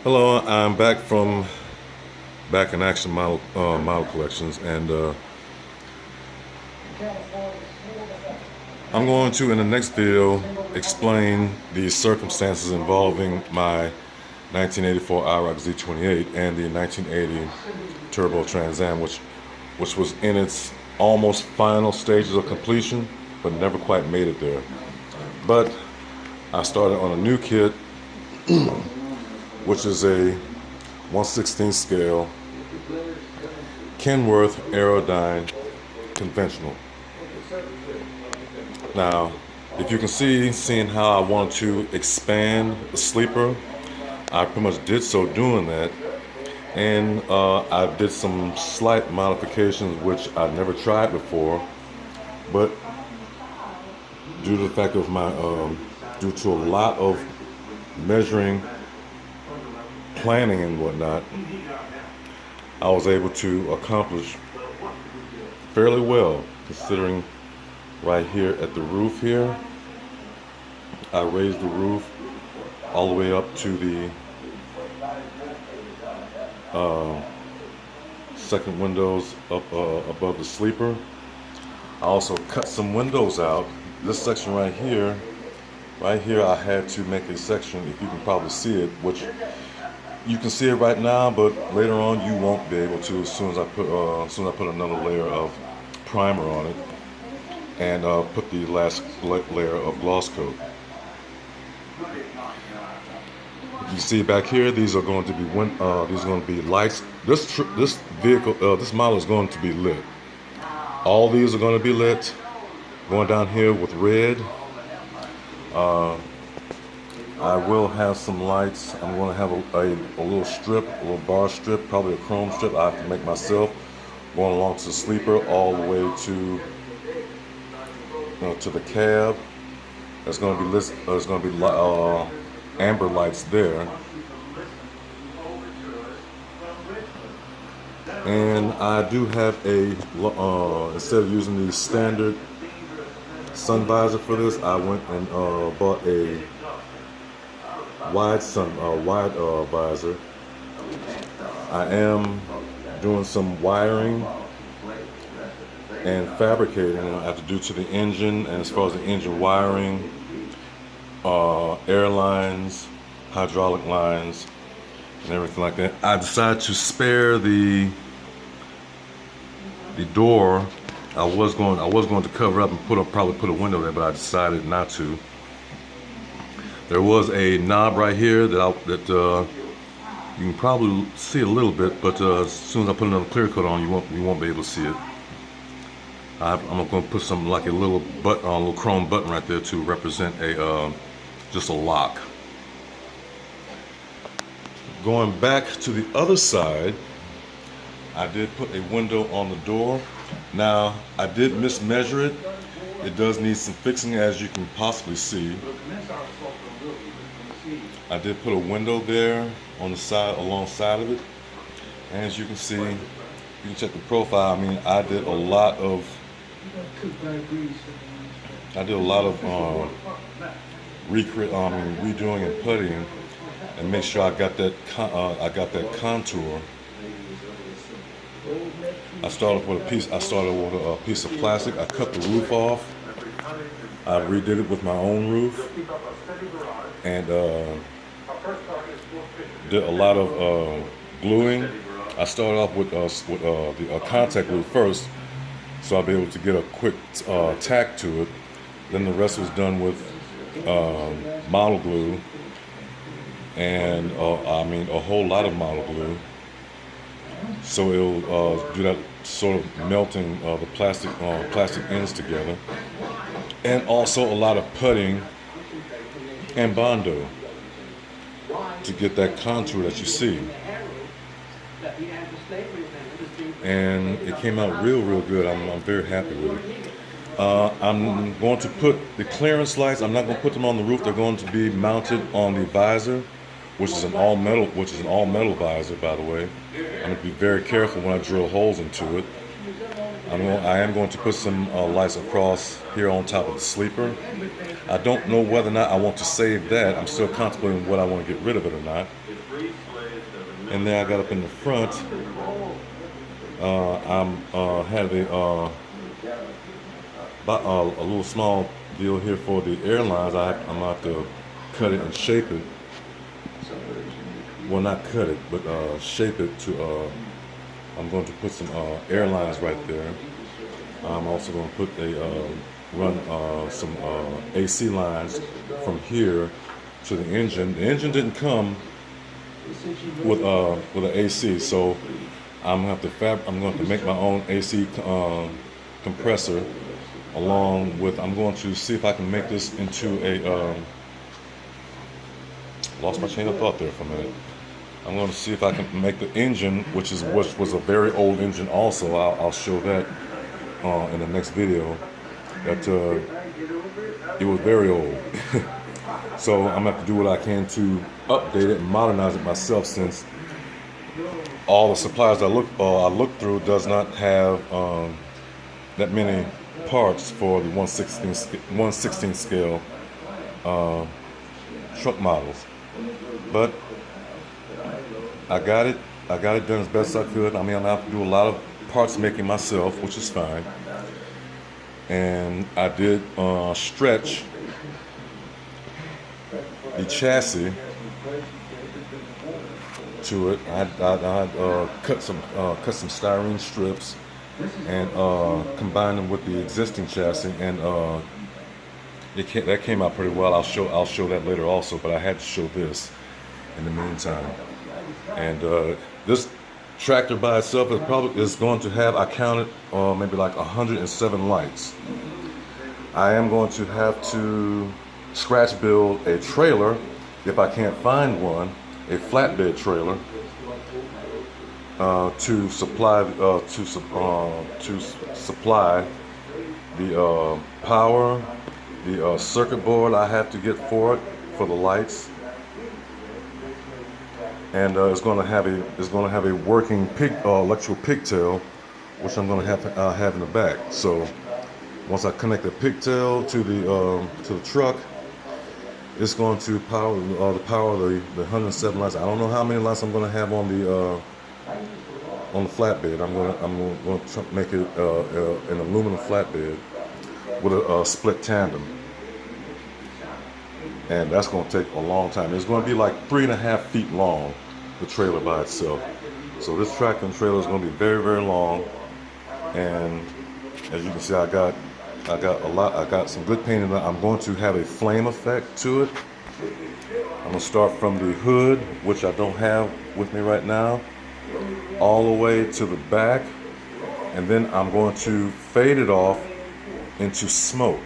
Hello, I'm back from Back in Action model collections, and I'm going to in the next video explain the circumstances involving my 1984 IROC Z28 and the 1980 Turbo Trans Am, which was in its almost final stages of completion, but never quite made it there. But I started on a new kit, which is a 1/16 scale Kenworth Aerodyne conventional. Now, if you can see, seeing how I wanted to expand the sleeper, I pretty much did so doing that. And I did some slight modifications which I never tried before, but due to the fact of due to a lot of measuring, planning and whatnot, I was able to accomplish fairly well, considering right here at the roof here, I raised the roof all the way up to the second windows up above the sleeper. I also cut some windows out. This section right here I had to make a section, if you can probably see it, which you can see it right now, but later on you won't be able to as soon as I put another layer of primer on it and put the last layer of gloss coat. You see back here, these are going to be lights. This vehicle, this model is going to be lit. All these are going to be lit. Going down here with red. I will have some lights. I'm going to have a little strip, a little bar strip, probably a chrome strip I have to make myself, going along to the sleeper all the way to the cab. There's going to be amber lights there, and I do have instead of using the standard sun visor for this, I went and bought a wide visor. I am doing some wiring and fabricating I have to do to the engine, and as far as the engine wiring, air lines, hydraulic lines, and everything like that. I decided to spare the door. I was going to cover up and probably put a window there, but I decided not to. There was a knob right here that you can probably see a little bit, but as soon as I put another clear coat on, you won't be able to see it. I'm going to put some like a little chrome button right there to represent just a lock. Going back to the other side, I did put a window on the door. Now, I did mismeasure it. It does need some fixing, as you can possibly see. I did put a window there on the side, alongside of it. And as you can see, you can check the profile. I mean, I did a lot of redoing and puttying, and make sure I got that contour. I started with a piece of plastic. I cut the roof off. I redid it with my own roof, and did a lot of gluing. I started off with the contact glue first, so I'll be able to get a quick tack to it. Then the rest was done with model glue, and a whole lot of model glue. So it'll do that sort of melting the plastic ends together, and also a lot of puttying and Bondo to get that contour that you see. And it came out real good. I'm very happy with it. I'm going to put the clearance lights. I'm not going to put them on the roof. They're going to be mounted on the visor, which is an all metal visor, by the way. I'm going to be very careful when I drill holes into it. I am going to put some lights across here on top of the sleeper. I don't know whether or not I want to save that. I'm still contemplating whether I want to get rid of it or not. And then I got up in the front. Had a little small deal here for the airlines. I'm gonna have to cut it and shape it. Well, not cut it, but shape it to. I'm going to put some airlines right there. I'm also going to put run some AC lines from here to the engine. The engine didn't come with an AC, so I'm going to make my own AC compressor. Along with, I'm going to see if I can make this into a. Lost my chain of thought there for a minute. I'm going to see if I can make the engine, which was a very old engine. Also, I'll show that in the next video. That it was very old. So I'm gonna have to do what I can to update it and modernize it myself, since all the suppliers I looked through does not have that many parts for the 1/16 scale truck models. But I got it done as best I could. I mean, I'm gonna have to do a lot of parts making myself, which is fine. And I did stretch the chassis to it. I cut some styrene strips and combined them with the existing chassis, and that came out pretty well. I'll show that later also, but I had to show this in the meantime. And this tractor by itself is going to have, I counted maybe like 107 lights. I am going to have to scratch build a trailer if I can't find one, a flatbed trailer, to supply the power, the circuit board I have to get for it, for the lights. And it's going to have a working electrical pigtail, which I'm going to have in the back. So once I connect the pigtail to the truck, it's going to power the 107 lights. I don't know how many lights I'm going to have on the flatbed. I'm going to make it an aluminum flatbed with a split tandem. And that's going to take a long time. It's going to be like 3.5 feet long, the trailer by itself. So this tractor and trailer is going to be very, very long. And as you can see, I got some good painting. I'm going to have a flame effect to it. I'm going to start from the hood, which I don't have with me right now, all the way to the back, and then I'm going to fade it off into smoke.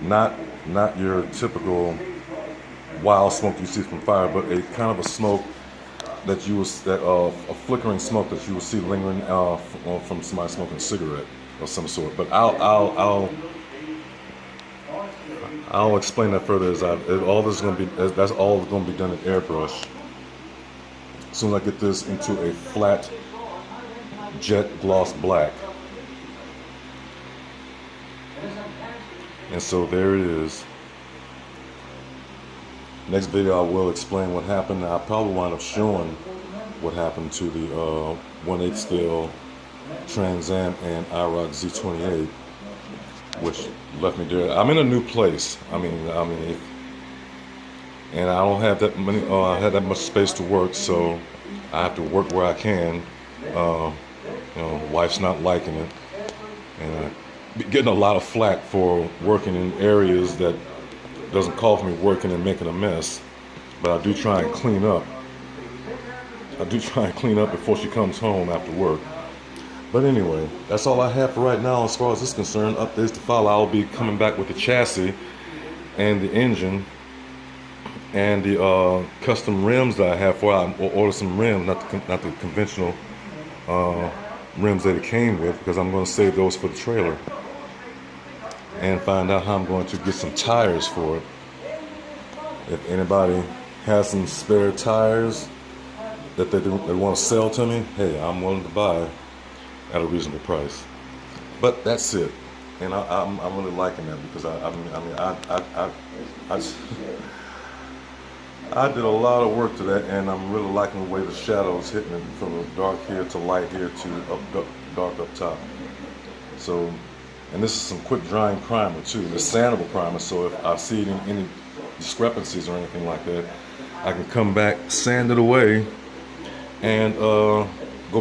Not your typical wild smoke you see from fire, but a kind of a smoke that a flickering smoke that you will see lingering from somebody smoking a cigarette of some sort. But I'll explain that further that's all going to be done in airbrush. As soon as I get this into a flat jet gloss black. And so there it is. Next video I will explain what happened. I'll probably wind up showing what happened to the 1/8 scale Trans Am and IROC Z28, which left me there. I'm in a new place. I mean, and I don't have that many. I had that much space to work, so I have to work where I can. Wife's not liking it, and getting a lot of flack for working in areas that doesn't call for me working and making a mess. But I do try and clean up. Before she comes home after work. But anyway, that's all I have for right now as far as this is concerned. Updates to follow. I'll be coming back with the chassis and the engine and the custom rims that I have for it. I'll order some rims, not the conventional rims that it came with, because I'm going to save those for the trailer. And find out how I'm going to get some tires for it. If anybody has some spare tires that they want to sell to me, hey, I'm willing to buy. at a reasonable price. But that's it, and I'm really liking that because I I did a lot of work to that, and I'm really liking the way the shadows hitting it from the dark here to light here to dark up top. So, and this is some quick drying primer too. It's sandable primer, so if I see any discrepancies or anything like that, I can come back, sand it away, and go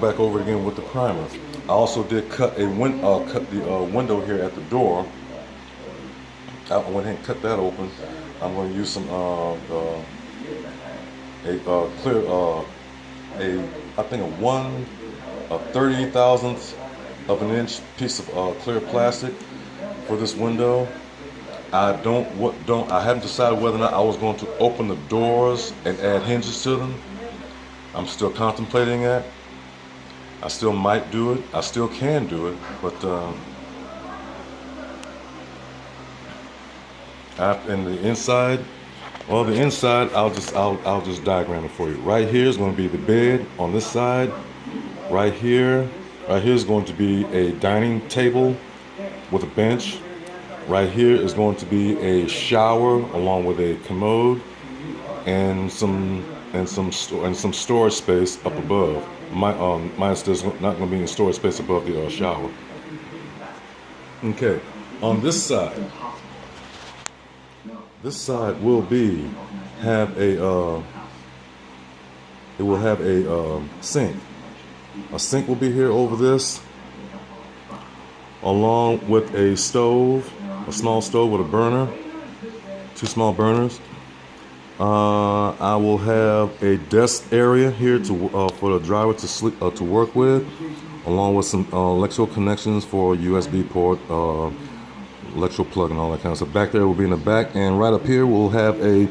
back over it again with the primer. I also did cut the window here at the door. I went ahead and cut that open. I'm going to use some clear I think a 30,000th of an inch piece of clear plastic for this window. I haven't decided whether or not I was going to open the doors and add hinges to them. I'm still contemplating that. I still might do it. I still can do it, but in the inside, well, the inside, I'll just diagram it for you. Right here is going to be the bed on this side. Right here is going to be a dining table with a bench. Right here is going to be a shower along with a commode and some storage space up above. Mine's there's not going to be any storage space above the shower. Okay, on this side will have a sink. A sink will be here over this, along with a stove, a small stove with a burner, 2 small burners. I will have a desk area here for the driver to sleep to work with, along with some electrical connections for USB port, electrical plug, and all that kind of stuff. Back there will be in the back, and right up here we'll have a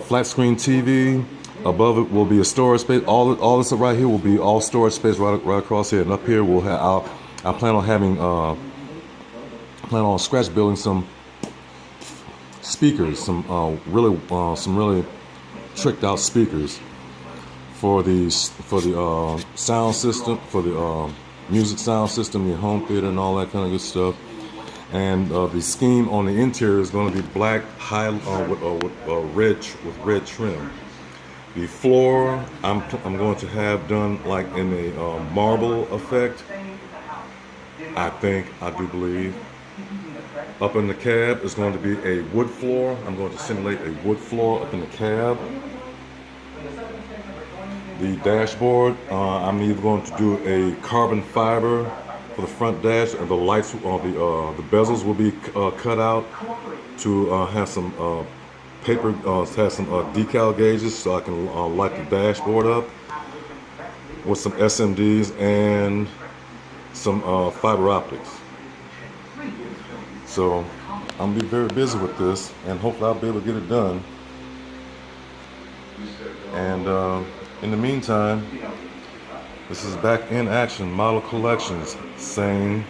flat screen TV. Above it will be a storage space. All this right here will be all storage space right across here, and up here we'll have. I plan on scratch building some speakers, some really tricked out speakers for the sound system, for the music sound system, the home theater, and all that kind of good stuff. And the scheme on the interior is going to be black, with red trim. The floor I'm going to have done like in a marble effect. I do believe. Up in the cab is going to be a wood floor. I'm going to simulate a wood floor up in the cab. The dashboard, I'm either going to do a carbon fiber for the front dash, and the lights, the bezels will be cut out to have some paper, have some decal gauges, so I can light the dashboard up with some SMDs and some fiber optics. So I'm gonna be very busy with this, and hopefully I'll be able to get it done. And in the meantime, this is Back in Action Model Collections saying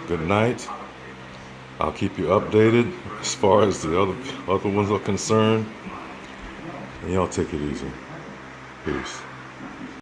good night. I'll keep you updated as far as the other ones are concerned. And y'all take it easy. Peace.